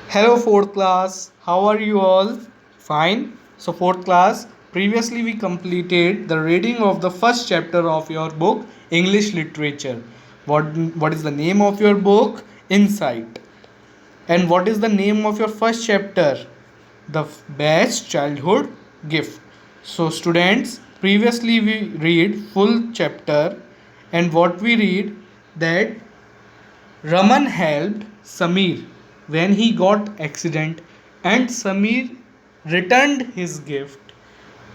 Hello, fourth class. How are you all? Fine. So, fourth class, previously we completed the reading of the first chapter of your book, English Literature. What is the name of your book? Insight. And what is the name of your first chapter? The best childhood gift. So, students, previously we read full chapter, and what we read that Raman helped Samir when he got accident, and Samir returned his gift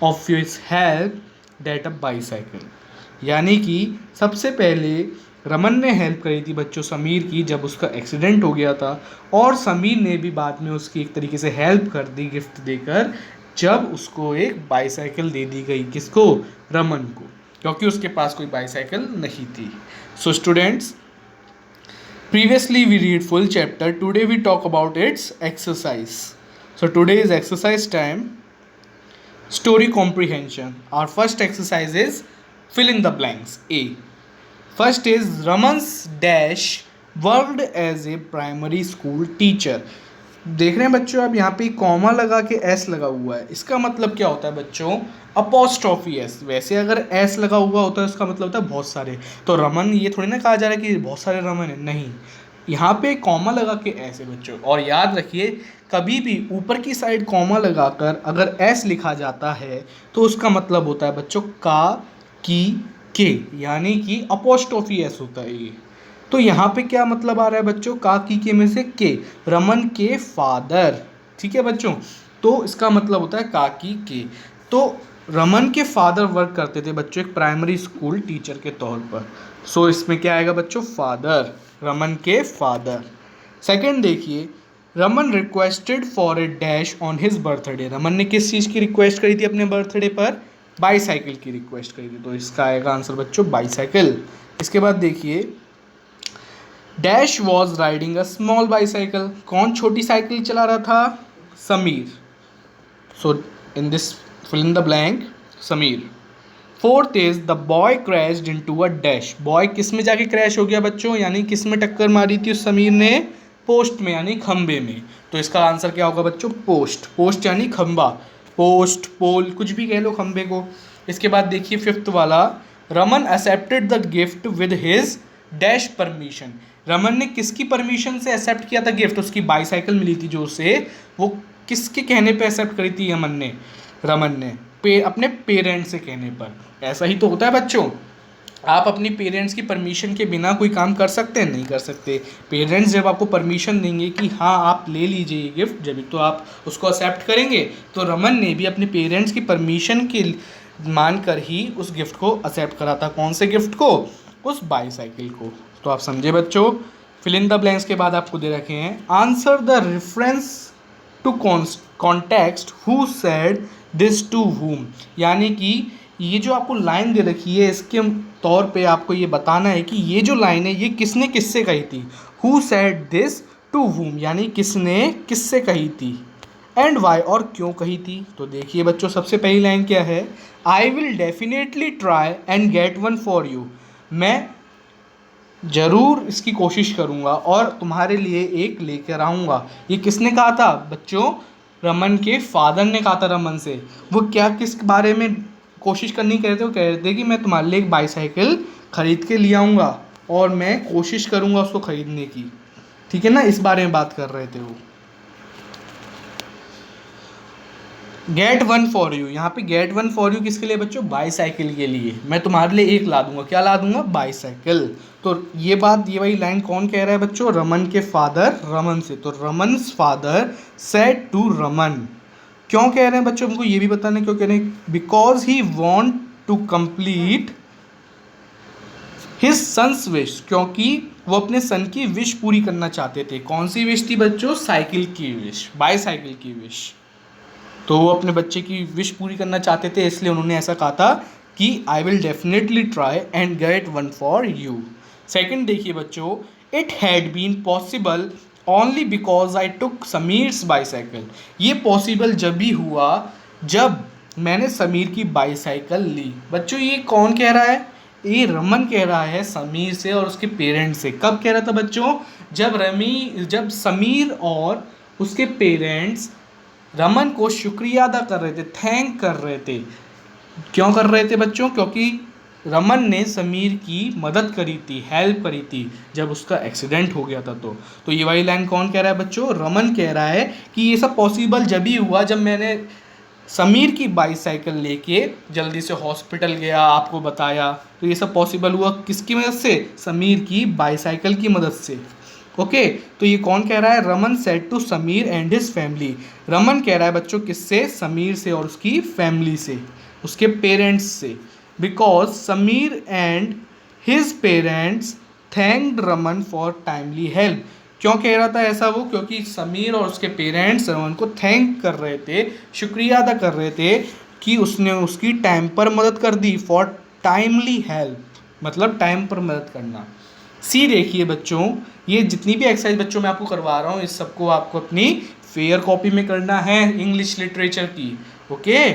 of his help, that a bicycle. यानी कि सबसे पहले रमन ने help करी थी बच्चों समीर की जब उसका एक्सीडेंट हो गया था, और समीर ने भी बाद में उसकी एक तरीके से हेल्प कर दी गिफ्ट देकर, जब उसको एक बाईसाइकिल दे दी गई। किसको? रमन को, क्योंकि उसके पास कोई बाईसाइकिल नहीं थी। So students, previously we read full chapter. Today we talk about its exercise. So today is exercise time. Story comprehension. Our first exercise is fill in the blanks. A. First is Raman's dash worked as a primary school teacher. देख रहे हैं बच्चों, अब यहाँ पे comma लगा के S लगा हुआ है। इसका मतलब क्या होता है बच्चों? Apostrophe S. वैसे अगर एस लगा हुआ होता है उसका मतलब होता है बहुत सारे। तो रमन, ये थोड़ी ना कहा जा रहा है कि बहुत सारे रमन है, नहीं, यहाँ पे कॉमा लगा के एस है बच्चों। और याद रखिए, कभी भी ऊपर की साइड कॉमा लगाकर अगर एस लिखा जाता है तो उसका मतलब होता है बच्चों का, की, के, यानी कि अपोस्ट्रोफी एस होता है ये। तो यहाँ पे क्या मतलब आ रहा है बच्चों? का, की, के में से के, रमन के फादर। ठीक है बच्चों, तो इसका मतलब होता है का, की, के। तो रमन के फादर वर्क करते थे बच्चों एक प्राइमरी स्कूल टीचर के तौर पर। सो इसमें क्या आएगा बच्चों? फादर, रमन के फादर। सेकंड देखिए, Raman requested for a dash on his birthday. Raman ने किस चीज़ की रिक्वेस्ट करी थी अपने बर्थडे पर? बाईसाइकिल की रिक्वेस्ट करी थी। तो इसका आएगा आंसर बच्चों बाईसाइकिल। इसके बाद देखिए, dash was riding a small bicycle. कौन छोटी साइकिल चला रहा था? Sameer. So in this fill in the blank, Sameer. Fourth is the boy crashed into a dash. Boy किस में जाके क्रैश हो गया बच्चों? यानी किस में टक्कर मारी थी उस समीर ने? पोस्ट में, यानी खंबे में। तो इसका आंसर क्या होगा बच्चों? पोस्ट। पोस्ट यानी खंबा, पोस्ट, पोल, कुछ भी कह लो खंबे को। इसके बाद देखिए फिफ्थ वाला, Raman accepted the gift with his dash permission. Raman ने किसकी परमिशन से एक्सेप्ट किया था गिफ्ट? उसकी बाईसाइकिल मिली थी जो उसे, वो किसके कहने पे एक्सेप्ट करी थी रमन ने अपने पेरेंट्स से कहने पर। ऐसा ही तो होता है बच्चों, आप अपनी पेरेंट्स की परमिशन के बिना कोई काम कर सकते हैं? नहीं कर सकते। पेरेंट्स जब आपको परमिशन देंगे कि हाँ आप ले लीजिए ये गिफ्ट, जब तो आप उसको एक्सेप्ट करेंगे। तो रमन ने भी अपने पेरेंट्स की परमिशन के मानकर ही उस गिफ्ट को एक्सेप्ट करा था। कौन से गिफ्ट को? उस बाईसाइकिल को। तो आप समझे बच्चों। फिल इन द ब्लैंक्स के बाद आपको दे रखे हैं, answer the reference to context who said this to whom। यानी कि ये जो आपको लाइन दे रखी है इसके तौर पे आपको ये बताना है कि ये जो लाइन है ये किसने किससे कही थी। Who said this to whom, यानी किसने किससे कही थी, एंड वाई, और क्यों कही थी। तो देखिए बच्चों, सबसे पहली लाइन क्या है? आई will definitely try and get one for you. मैं ज़रूर इसकी कोशिश करूँगा और तुम्हारे लिए एक लेकर आऊँगा। ये किसने कहा था बच्चों? रमन के फादर ने कहा था रमन से। वो क्या, किस बारे में कोशिश करनी कह रहे थे? वो कह रहे थे कि मैं तुम्हारे लिए एक बाईसाइकिल खरीद के ले आऊँगा और मैं कोशिश करूँगा उसको ख़रीदने की। ठीक है ना, इस बारे में बात कर रहे थे वो। गेट वन फॉर यू, यहाँ पे गेट वन फॉर यू किसके लिए बच्चों? बाईसाइकिल के लिए। मैं तुम्हारे लिए एक ला दूंगा। क्या ला दूंगा? बाईसाइकिल। तो ये बात, ये वही लाइन कौन कह रहा है बच्चों? रमन के फादर रमन से। तो रमन्स फादर सेड टू रमन। क्यों कह रहे हैं बच्चों? हमको ये भी बताना है क्यों कह रहे हैं। Because he want to complete his sons wish, क्योंकि वो अपने सन की विश पूरी करना चाहते थे। कौन सी विश थी बच्चों? साइकिल की विश, बाईसाइकिल की विश। तो वो अपने बच्चे की विश पूरी करना चाहते थे, इसलिए उन्होंने ऐसा कहा था कि I will definitely try and get one for you. Second देखिए बच्चों, it had been possible only because I took Sameer's bicycle. ये पॉसिबल जब भी हुआ जब मैंने समीर की बाईसाइकिल ली। बच्चों ये कौन कह रहा है? ये रमन कह रहा है समीर से और उसके पेरेंट्स से। कब कह रहा था बच्चों? जब समीर और उसके पेरेंट्स रमन को शुक्रिया अदा कर रहे थे, थैंक कर रहे थे। क्यों कर रहे थे बच्चों? क्योंकि रमन ने समीर की मदद करी थी, हेल्प करी थी जब उसका एक्सीडेंट हो गया था। तो ये वाली लाइन कौन कह रहा है बच्चों? रमन कह रहा है कि ये सब पॉसिबल जब ही हुआ जब मैंने समीर की बाईसाइकिल लेके जल्दी से हॉस्पिटल गया, आपको बताया। तो ये सब पॉसिबल हुआ किसकी मदद से? समीर की बाईसाइकिल की मदद से। ओके, तो ये कौन कह रहा है? Raman said to Sameer and his family. Raman कह रहा है बच्चों किससे? समीर से और उसकी फैमिली से, उसके पेरेंट्स से। Because Sameer and his parents thanked Raman for timely help. क्यों कह रहा था ऐसा वो? क्योंकि समीर और उसके पेरेंट्स रमन को थैंक कर रहे थे, शुक्रिया अदा कर रहे थे कि उसने उसकी टाइम पर मदद कर दी। फॉर टाइमली हेल्प मतलब टाइम पर मदद करना। सी देखिए बच्चों, ये जितनी भी एक्सरसाइज बच्चों मैं आपको करवा रहा हूँ इस सबको आपको अपनी फेयर कॉपी में करना है इंग्लिश लिटरेचर की। ओके,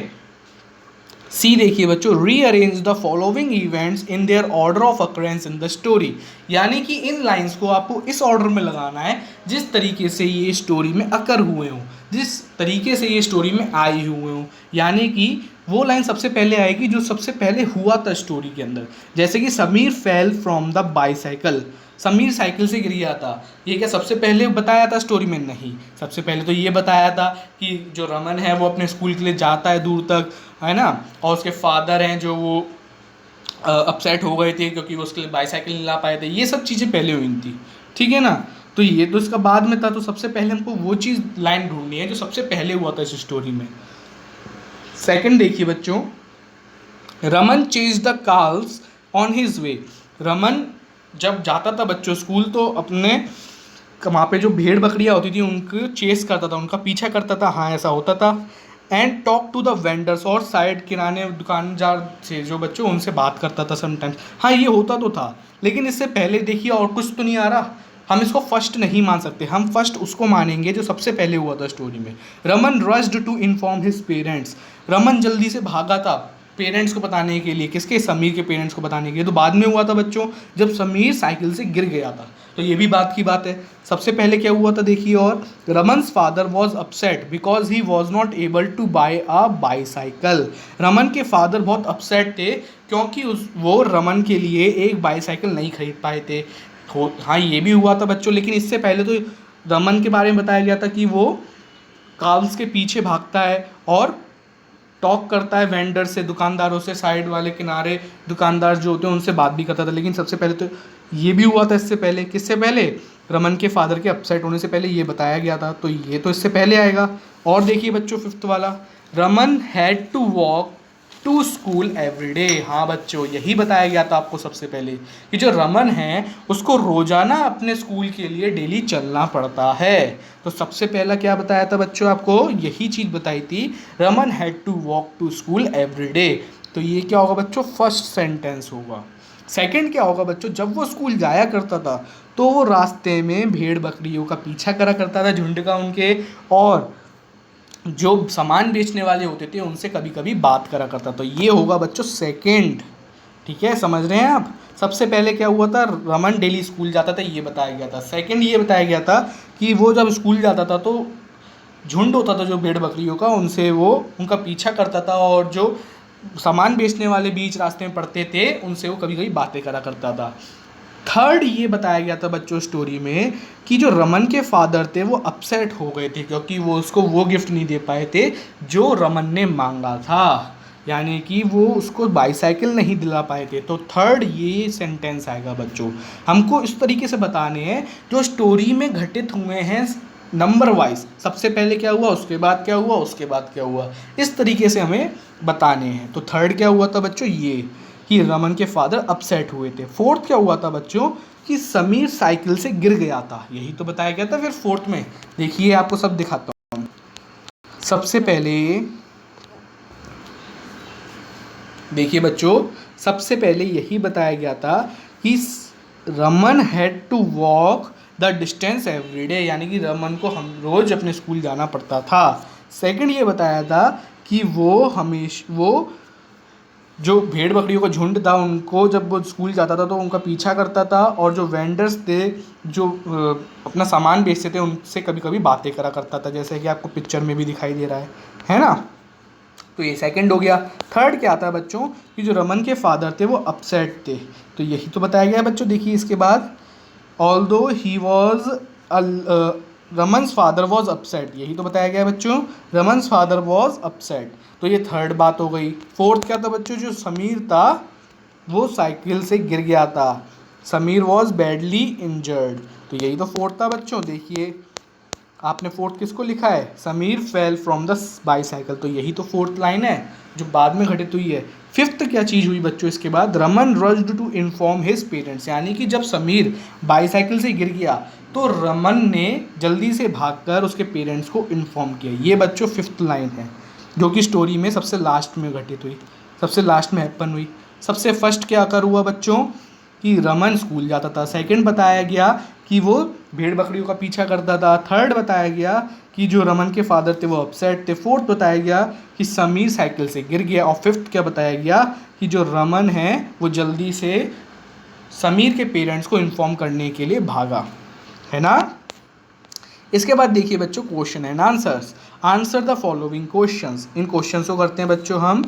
सी देखिए बच्चों, rearrange the following events in their order of occurrence in the story. यानी कि इन लाइंस को आपको इस ऑर्डर में लगाना है जिस तरीके से ये स्टोरी में अकर हुए हों, जिस तरीके से ये स्टोरी में आए हुए हों। यानी कि वो लाइन सबसे पहले आएगी जो सबसे पहले हुआ था स्टोरी के अंदर। जैसे कि Sameer fell from the bicycle, Sameer cycle से गिर गया था। ये क्या सबसे पहले बताया था स्टोरी में? नहीं, सबसे पहले तो ये बताया था कि जो रमन है वो अपने स्कूल के लिए जाता है दूर तक, है ना, और उसके फादर हैं जो वो अपसेट हो गए थे क्योंकि वो उसके लिए बाईसाइकिल नहीं ला पाए थे। ये सब चीज़ें पहले हुई थी, ठीक है ना। तो ये तो इसका बाद में था, तो सबसे पहले हमको वो चीज़ लाइन ढूंढनी है जो सबसे पहले हुआ था इस स्टोरी में। सेकंड देखिए बच्चों, Raman chase the Carl's on his way. Raman जब जाता था बच्चों स्कूल तो अपने वहाँ पे जो भेड़ बकरियाँ होती थी उनको चेस करता था, उनका पीछा करता था। हाँ, ऐसा होता था। And talk to the vendors, और साइड किराने दुकानदार से जो बच्चों उनसे बात करता था समटाइम्स। हाँ, ये होता तो था, लेकिन इससे पहले देखिए और कुछ तो नहीं आ रहा। हम इसको फर्स्ट नहीं मान सकते, हम फर्स्ट उसको मानेंगे जो सबसे पहले हुआ था स्टोरी में। Raman rushed to inform his parents. Raman जल्दी से भागा था पेरेंट्स को बताने के लिए। किसके? समीर के पेरेंट्स को बताने के लिए। तो बाद में हुआ था बच्चों जब समीर साइकिल से गिर गया था। तो ये भी बात की बात है। सबसे पहले क्या हुआ था देखिए, और Raman's father was upset because he was not able to buy a bicycle. Raman के फादर बहुत अपसेट थे क्योंकि वो रमन के लिए एक बाईसाइकिल नहीं खरीद पाए थे। हाँ, ये भी हुआ था बच्चों, लेकिन इससे पहले तो रमन के बारे में बताया गया था कि वो कार्ल्स के पीछे भागता है और टॉक करता है वेंडर से, दुकानदारों से, साइड वाले किनारे दुकानदार जो होते हैं उनसे बात भी करता था। लेकिन सबसे पहले तो ये भी हुआ था इससे पहले। किससे पहले? रमन के फादर के अपसेट होने से पहले ये बताया गया था, तो ये तो इससे पहले आएगा। और देखिए बच्चों फिफ्थ वाला, Raman had to walk to school every day. हाँ बच्चों, यही बताया गया था आपको सबसे पहले कि जो रमन है उसको रोजाना अपने स्कूल के लिए डेली चलना पड़ता है। तो सबसे पहला क्या बताया था बच्चों आपको? यही चीज़ बताई थी, Raman had to walk to school every day. तो ये क्या होगा बच्चों? फर्स्ट सेंटेंस होगा। सेकंड क्या होगा बच्चों? जब वो स्कूल जाया करता था तो वो रास्ते में भेड़ बकरियों का पीछा करा करता था, झुंड का उनके, और जो सामान बेचने वाले होते थे उनसे कभी कभी बात करा करता। तो ये होगा बच्चों सेकंड। ठीक है, समझ रहे हैं आप? सबसे पहले क्या हुआ था? रमन डेली स्कूल जाता था, ये बताया गया था। सेकंड ये बताया गया था कि वो जब स्कूल जाता था तो झुंड होता था जो भेड़ बकरियों का, उनसे वो उनका पीछा करता था, और जो सामान बेचने वाले बीच रास्ते में पड़ते थे उनसे वो कभी कभी बातें करा करता था। थर्ड ये बताया गया था बच्चों स्टोरी में कि जो रमन के फादर थे वो अपसेट हो गए थे क्योंकि वो उसको वो गिफ्ट नहीं दे पाए थे जो रमन ने मांगा था, यानी कि वो उसको बाईसाइकिल नहीं दिला पाए थे। तो थर्ड ये सेंटेंस आएगा बच्चों। हमको इस तरीके से बताने हैं जो स्टोरी में घटित हुए हैं नंबर वाइज। सबसे पहले क्या हुआ, उसके बाद क्या हुआ, उसके बाद क्या हुआ, इस तरीके से हमें बताने हैं। तो थर्ड क्या हुआ था बच्चों? ये कि रमन के फादर अपसेट हुए थे। फोर्थ क्या हुआ था बच्चों? कि समीर साइकिल से गिर गया था, यही तो बताया गया था। फिर फोर्थ में देखिए आपको सब दिखाता हूँ। सबसे पहले देखिए बच्चों, सबसे पहले यही बताया गया था कि Raman had to walk the distance every day, यानी कि रमन को हम रोज अपने स्कूल जाना पड़ता था। सेकंड ये बताया था कि वो जो भेड़ बकरियों का झुंड था उनको जब वो स्कूल जाता था तो उनका पीछा करता था, और जो वेंडर्स थे जो अपना सामान बेचते थे उनसे कभी कभी बातें करा करता था, जैसे कि आपको पिक्चर में भी दिखाई दे रहा है ना। तो ये सेकंड हो गया। थर्ड क्या आता है बच्चों कि जो रमन के फादर थे वो अपसेट थे, तो यही तो बताया गया है बच्चों। देखिए इसके बाद although he was Raman's father was upset, यही तो बताया गया है बच्चों, रमन्स फादर वॉज अपसेट। तो ये थर्ड बात हो गई। फोर्थ क्या था बच्चों, जो समीर था वो साइकिल से गिर गया था, समीर वॉज बैडली इंजर्ड, तो यही तो फोर्थ था बच्चों। देखिए आपने फोर्थ किसको लिखा है, Sameer fell from the bicycle, तो यही तो फोर्थ लाइन है जो बाद में घटित हुई है। फिफ्थ क्या चीज़ हुई बच्चों इसके बाद, Raman rushed to inform his parents, यानी कि जब समीर बाईसाइकिल से गिर गया तो रमन ने जल्दी से भागकर उसके पेरेंट्स को इन्फॉर्म किया। ये बच्चों फिफ्थ लाइन है जो कि स्टोरी में सबसे लास्ट में घटित हुई, सबसे लास्ट में हैपन हुई। सबसे फर्स्ट क्या कर हुआ बच्चों कि रमन स्कूल जाता था, सेकंड बताया गया कि वो भेड़ बकरियों का पीछा करता था, थर्ड बताया गया कि जो रमन के फादर थे वो अपसेट थे, फोर्थ बताया गया कि समीर साइकिल से गिर गया, और फिफ्थ क्या बताया गया कि जो रमन है वो जल्दी से समीर के पेरेंट्स को इन्फॉर्म करने के लिए भागा, है ना। इसके बाद देखिए बच्चों question and answers, answer the following questions, in questions को करते हैं बच्चों हम।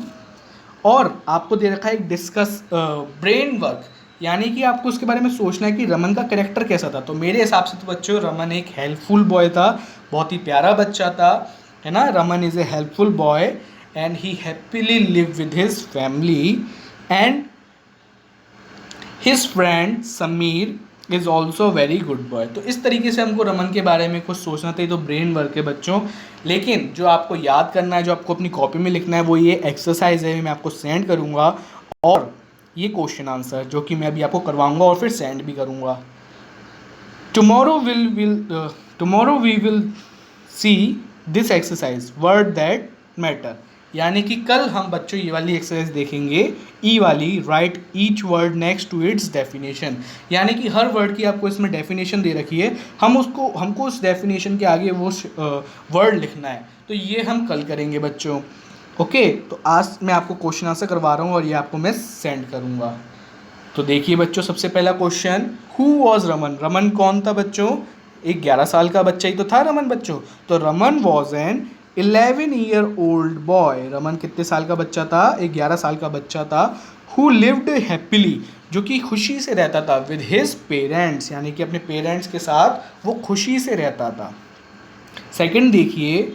और आपको दे रखा है एक डिस्कस ब्रेन वर्क, यानी कि आपको उसके बारे में सोचना है कि रमन का कैरेक्टर कैसा था। तो मेरे हिसाब से तो बच्चों रमन एक हेल्पफुल बॉय था, बहुत ही प्यारा बच्चा था, है ना। Raman is a helpful boy and he happily live with his family and his friend Sameer is also very good boy. तो इस तरीके से हमको रमन के बारे में कुछ सोचना था, तो ब्रेन वर्क है बच्चों। लेकिन जो आपको याद करना है, जो आपको अपनी कॉपी में लिखना है, वो ये एक्सरसाइज है, मैं आपको सेंड करूँगा, और ये क्वेश्चन आंसर जो कि मैं अभी आपको करवाऊँगा और फिर सेंड भी करूँगा। Tomorrow we will see this exercise word that matter, यानी कि कल हम बच्चों ये वाली एक्सरसाइज देखेंगे, ई वाली, write each word next to its definition, यानी कि हर वर्ड की आपको इसमें डेफिनेशन दे रखी है, हमको उस डेफिनेशन के आगे वो वर्ड लिखना है, तो ये हम कल करेंगे बच्चों। ओके, तो आज मैं आपको क्वेश्चन आंसर करवा रहा हूँ और ये आपको मैं सेंड करूँगा। तो देखिए बच्चों सबसे पहला question, who was Raman, Raman कौन था बच्चों, एक 11 साल का बच्चा ही तो था रमन बच्चों। तो Raman was an 11-year-old boy, Raman कितने साल का बच्चा था, एक 11 साल का बच्चा था। हु लिव्ड हैप्पीली, जो कि खुशी से रहता था, विद हिज पेरेंट्स, यानी कि अपने पेरेंट्स के साथ वो खुशी से रहता था। सेकंड देखिए,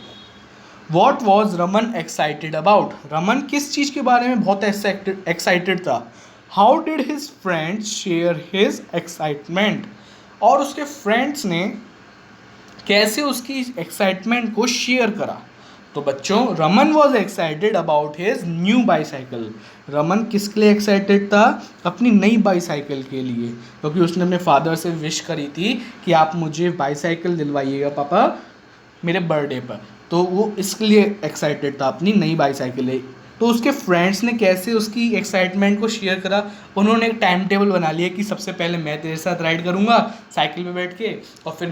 what was Raman excited about, Raman किस चीज़ के बारे में बहुत एक्साइटेड था। How did his friends share his excitement, और उसके फ्रेंड्स ने कैसे उसकी एक्साइटमेंट को शेयर करा। तो बच्चों Raman was excited about his new bicycle, Raman किसके लिए एक्साइटेड था, अपनी नई बाईसाइकिल के लिए, क्योंकि उसने अपने फादर से विश करी थी कि आप मुझे बाईसाइकिल दिलवाइएगा पापा मेरे बर्थडे पर, तो वो इसके लिए एक्साइटेड था, अपनी नई बाईसाइकिल है। तो उसके फ्रेंड्स ने कैसे उसकी एक्साइटमेंट को शेयर करा, उन्होंने एक टाइम टेबल बना लिया कि सबसे पहले मैं तेरे साथ राइड करूँगा साइकिल पे बैठ के, और फिर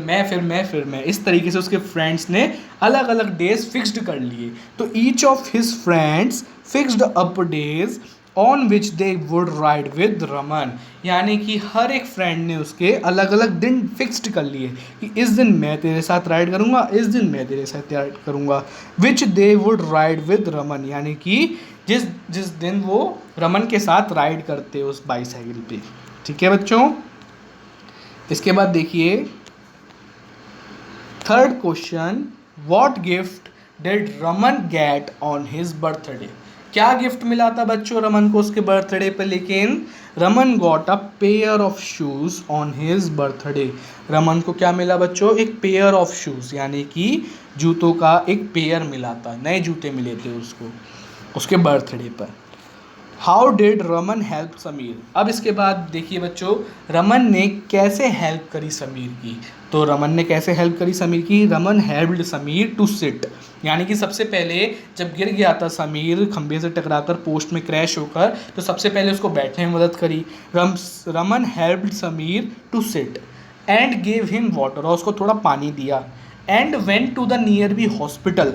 मैं इस तरीके से उसके फ्रेंड्स ने अलग अलग डेज फिक्स्ड कर लिए। तो each of his friends fixed up days on which they would ride with Raman, यानी कि हर एक फ्रेंड ने उसके अलग अलग दिन फिक्स्ड कर लिए कि इस दिन मैं तेरे साथ राइड करूँगा, इस दिन मैं तेरे साथ राइड करूँगा, which they would ride with Raman, यानी कि जिस जिस दिन वो रमन के साथ राइड करते उस बाईसाइकिल पे। ठीक है बच्चों, इसके बाद देखिए third question, what gift did Raman get on his birthday, क्या गिफ्ट मिला था बच्चों रमन को उसके बर्थडे पे। लेकिन Raman got a pair of shoes on his birthday, Raman को क्या मिला बच्चों, एक पेयर ऑफ शूज़, यानी कि जूतों का एक पेयर मिला था, नए जूते मिले थे उसको उसके बर्थडे पर। How did Raman help Sameer, अब इसके बाद देखिए बच्चों रमन ने कैसे हेल्प करी समीर की। तो रमन ने कैसे हेल्प करी समीर की, Raman helped Sameer to sit, यानी कि सबसे पहले जब गिर गया था समीर खंबे से टकराकर पोस्ट में क्रैश होकर, तो सबसे पहले उसको बैठने में मदद करी। Raman helped Sameer to sit and gave him water, और उसको थोड़ा पानी दिया। And went to the nearby hospital,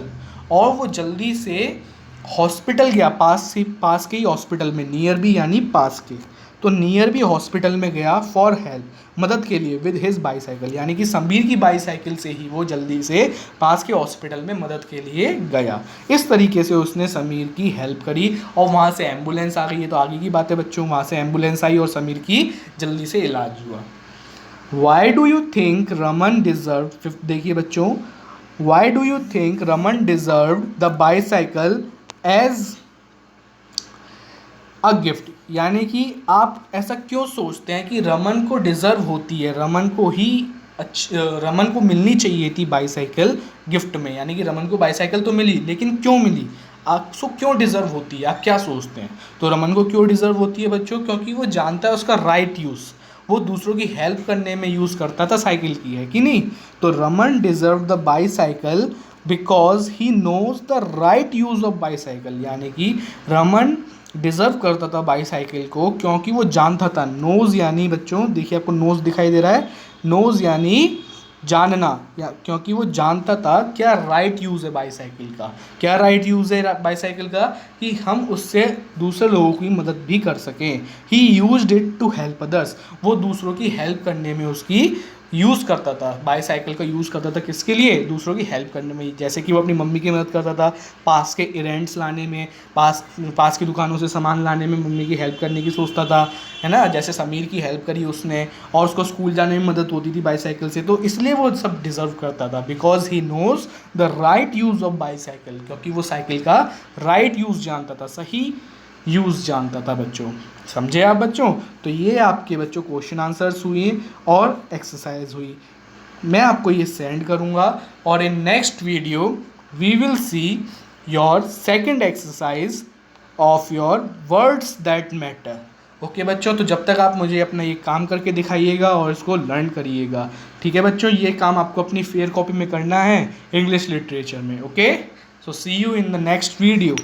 और वो जल्दी से हॉस्पिटल गया, पास के ही हॉस्पिटल में, नियर बी यानी पास के, तो नियर बी हॉस्पिटल में गया फॉर हेल्प, मदद के लिए, विद हिज बाईसाइकिल, यानी कि समीर की बाईसाइकिल से ही वो जल्दी से पास के हॉस्पिटल में मदद के लिए गया। इस तरीके से उसने समीर की हेल्प करी और वहाँ से एम्बुलेंस आ गई। है तो आगे की बात है बच्चों, वहाँ से एम्बुलेंस आई और समीर की जल्दी से इलाज हुआ। Why do you think Raman deserve, देखिए बच्चों, why do you think Raman deserve the bicycle as a gift, यानी कि आप ऐसा क्यों सोचते हैं कि रमन को डिज़र्व होती है, रमन को ही रमन को मिलनी चाहिए थी बाईसाइकिल गिफ्ट में, यानी कि रमन को बाईसाइकिल तो मिली लेकिन क्यों मिली, आपको क्यों डिज़र्व होती है, आप क्या सोचते हैं? तो रमन को क्यों डिज़र्व होती है बच्चों? क्योंकि वो जानता है उसका राइट यूज़, वो दूसरों की हेल्प करने में यूज़ करता था साइकिल की, है कि नहीं? तो Raman deserve the bicycle because he knows the right use of bicycle, यानी कि रमन डिज़र्व करता था बाईसाइकिल को क्योंकि वो जानता था, नोज़ यानी बच्चों देखिए आपको नोज़ दिखाई दे रहा है, नोज़ यानी जानना, या क्योंकि वो जानता था क्या राइट यूज़ है बाईसाइकिल का, क्या राइट यूज़ है बाईसाइकिल का, कि हम उससे दूसरे लोगों की मदद भी कर सकें। He used it to help others, वो दूसरों की हेल्प करने में उसकी यूज़ करता था, बाईसाइकिल का यूज़ करता था किसके लिए? दूसरों की हेल्प करने में, जैसे कि वो अपनी मम्मी की मदद करता था पास के इवेंट्स लाने में, पास की दुकानों से सामान लाने में मम्मी की हेल्प करने की सोचता था, है ना? जैसे समीर की हेल्प करी उसने और उसको स्कूल जाने में मदद होती थी बाईसाइकिल से, तो इसलिए वो सब डिज़र्व करता था, because he knows the right use of bicycle, क्योंकि वो साइकिल का राइट यूज़ जानता था, सही यूज़ जानता था बच्चों। समझे आप बच्चों? तो ये आपके बच्चों क्वेश्चन आंसर्स हुए और एक्सरसाइज हुई। मैं आपको ये सेंड करूँगा और in next video we will see your second exercise of your words that matter. Okay बच्चों, तो जब तक आप मुझे अपना ये काम करके दिखाइएगा और इसको लर्न करिएगा। ठीक है बच्चों, ये काम आपको अपनी फेयर कॉपी में करना है इंग्लिश लिटरेचर में। Okay, so see you in the next video.